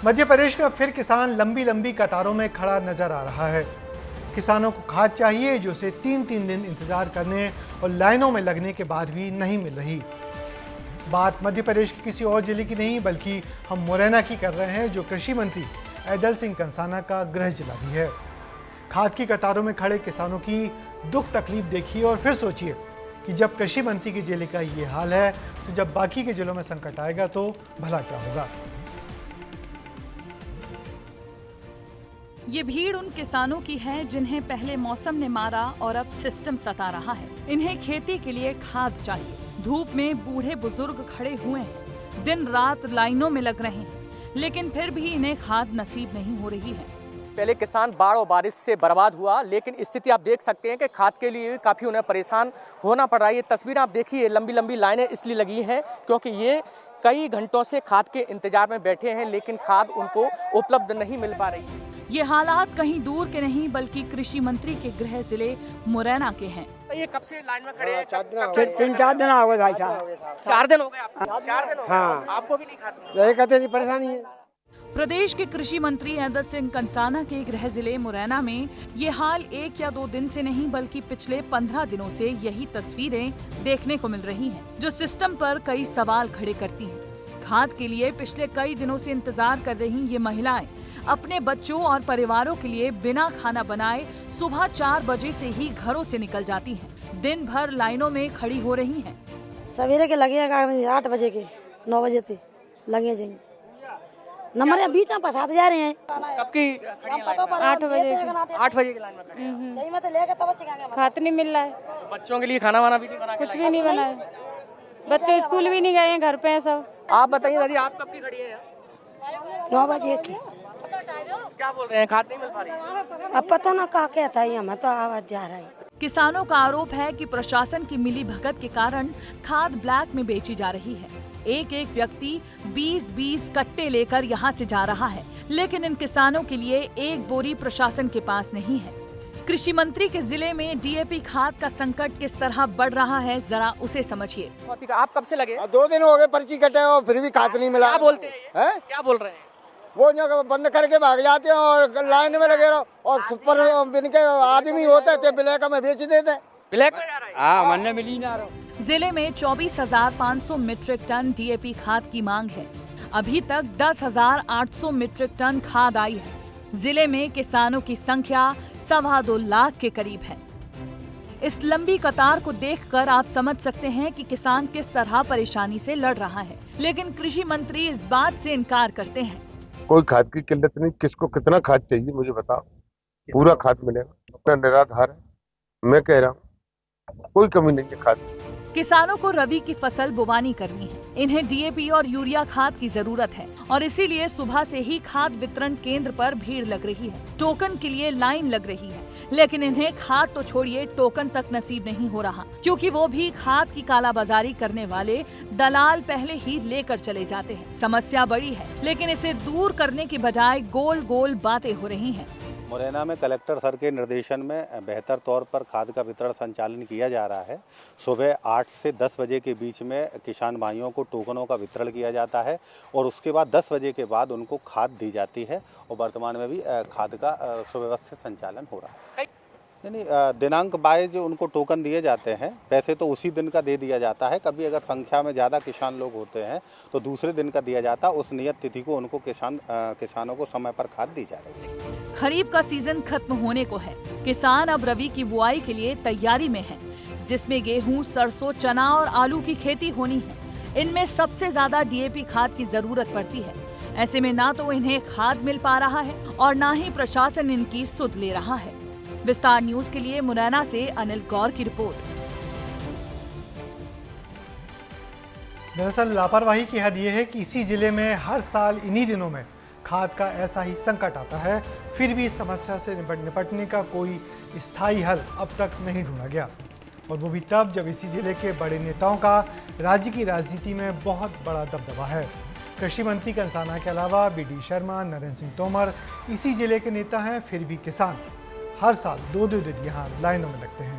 मध्य प्रदेश में अब फिर किसान लंबी लंबी कतारों में खड़ा नजर आ रहा है। किसानों को खाद चाहिए जो उसे 3-3 दिन इंतजार करने और लाइनों में लगने के बाद भी नहीं मिल रही। बात मध्य प्रदेश के किसी और जिले की नहीं बल्कि हम मुरैना की कर रहे हैं, जो कृषि मंत्री ऐदल सिंह कंसाना का गृह जिला भी है। खाद की कतारों में खड़े किसानों की दुख तकलीफ देखिए और फिर सोचिए कि जब कृषि मंत्री के जिले का ये हाल है तो जब बाकी के जिलों में संकट आएगा तो भला क्या होगा। ये भीड़ उन किसानों की है जिन्हें पहले मौसम ने मारा और अब सिस्टम सता रहा है। इन्हें खेती के लिए खाद चाहिए। धूप में बूढ़े बुजुर्ग खड़े हुए हैं, दिन रात लाइनों में लग रहे हैं, लेकिन फिर भी इन्हें खाद नसीब नहीं हो रही है। पहले किसान बाढ़ और बारिश से बर्बाद हुआ, लेकिन स्थिति आप देख सकते हैं कि खाद के लिए काफ़ी उन्हें परेशान होना पड़ रहा है। ये तस्वीर आप देखिए, लंबी लंबी लाइनें इसलिए लगी हैं क्योंकि ये कई घंटों से खाद के इंतजार में बैठे हैं, लेकिन खाद उनको उपलब्ध नहीं मिल पा रही है। ये हालात कहीं दूर के नहीं बल्कि कृषि मंत्री के गृह जिले मुरैना के हैं। तो ये कब से लाइन में खड़े हैं? 3-4 दिन हो गए भाई साहब। 4 दिन हो गए आपको? 4 दिन हो गए? हाँ। आपको भी नहीं खाद? यही कहते नहीं, परेशानी है। प्रदेश के कृषि मंत्री ऐदल सिंह कंसाना के गृह जिले मुरैना में ये हाल 1 या 2 दिन से नहीं बल्कि पिछले 15 दिनों से यही तस्वीरें देखने को मिल रही हैं, जो सिस्टम पर कई सवाल खड़े करती हैं। खाद के लिए पिछले कई दिनों से इंतजार कर रही ये महिलाएं अपने बच्चों और परिवारों के लिए बिना खाना बनाए सुबह 4 बजे से ही घरों से निकल जाती हैं। दिन भर लाइनों में खड़ी हो रही हैं। सवेरे के लगेगा 8 बजे के 9 बजे से लगे जाएंगे। नंबर बीच में फंसाते जा रहे हैं। कब की खड़ी है लाइन में? 8 बजे 8 बजे की लाइन में खड़े हैं। खाद नहीं मिल रहा है, बच्चों के लिए खाना वाना भी नहीं बना के कुछ भी नहीं बना है। बच्चे स्कूल भी नहीं गए हैं, घर पे हैं सब। आप बताइए दादी, आप कब की खड़ी है? 9 बजे थी। क्या बोल रहे हैं, खाद नहीं मिल पा रही है? अब पता ना कहा क्या था, हमें तो आवाज जा रहा है। किसानों का आरोप है कि प्रशासन की मिली भगत के कारण खाद ब्लैक में बेची जा रही है। एक एक व्यक्ति 20-20 कट्टे लेकर यहाँ से जा रहा है, लेकिन इन किसानों के लिए एक बोरी प्रशासन के पास नहीं है। कृषि मंत्री के जिले में डीएपी खाद का संकट किस तरह बढ़ रहा है, जरा उसे समझिए। आप कब से लगे? 2 दिन हो गए पर्ची कटे और फिर भी खाद नहीं मिला। क्या बोलते हैं? क्या बोल रहे हैं? वो जो बंद करके भाग जाते हैं और लाइन में लगे रहो और सुपर बिन के आदमी होते थे ब्लैक में बेच देते। ब्लैक में जा रहा है? हाँ, मन मिली ना रहो। जिले में 24,500 मीट्रिक टन डीएपी खाद की मांग है। अभी तक 10,800 मीट्रिक टन खाद आई है। जिले में किसानों की संख्या 2.25 लाख के करीब है। इस लंबी कतार को देखकर आप समझ सकते हैं कि किसान किस तरह परेशानी से लड़ रहा है, लेकिन कृषि मंत्री इस बात से इनकार करते हैं। कोई खाद की किल्लत नहीं, किसको कितना खाद चाहिए मुझे बताओ, पूरा खाद मिलेगा। अपना निराधार है, मैं कह रहा हूँ कोई कमी नहीं है खाद। किसानों को रबी की फसल बुवानी करनी है, इन्हें डीएपी और यूरिया खाद की जरूरत है और इसीलिए सुबह से ही खाद वितरण केंद्र पर भीड़ लग रही है। टोकन के लिए लाइन लग रही है, लेकिन इन्हें खाद तो छोड़िए टोकन तक नसीब नहीं हो रहा, क्योंकि वो भी खाद की कालाबाजारी करने वाले दलाल पहले ही लेकर चले जाते हैं। समस्या बड़ी है, लेकिन इसे दूर करने की बजाय गोल गोल बातें हो रही हैं। मुरैना में कलेक्टर सर के निर्देशन में बेहतर तौर पर खाद का वितरण संचालन किया जा रहा है। सुबह 8 से 10 बजे के बीच में किसान भाइयों को टोकनों का वितरण किया जाता है और उसके बाद 10 बजे के बाद उनको खाद दी जाती है और वर्तमान में भी खाद का सुव्यवस्थित संचालन हो रहा है। यानी दिनांक बाय जो उनको टोकन दिए जाते हैं, पैसे तो उसी दिन का दे दिया जाता है। कभी अगर संख्या में ज़्यादा किसान लोग होते हैं तो दूसरे दिन का दिया जाता है। उस नियत तिथि को उनको किसानों को समय पर खाद दी जा रही है। खरीफ का सीजन खत्म होने को है। किसान अब रबी की बुआई के लिए तैयारी में है, जिसमें गेहूं, सरसों, चना और आलू की खेती होनी है। इनमें सबसे ज्यादा डीएपी खाद की जरूरत पड़ती है। ऐसे में ना तो इन्हें खाद मिल पा रहा है और ना ही प्रशासन इनकी सुध ले रहा है। विस्तार न्यूज के लिए मुरैना से अनिल गौर की रिपोर्ट। दरअसल लापरवाही की हद यह है कि इसी जिले में हर साल इन्हीं दिनों में खाद का ऐसा ही संकट आता है, फिर भी इस समस्या से निपटने का कोई स्थायी हल अब तक नहीं ढूंढा गया, और वो भी तब जब इसी जिले के बड़े नेताओं का राज्य की राजनीति में बहुत बड़ा दबदबा है। कृषि मंत्री कंसाना के अलावा बीडी शर्मा, नरेंद्र सिंह तोमर इसी जिले के नेता हैं, फिर भी किसान हर साल 2-2 दिन यहाँ लाइनों में लगते हैं।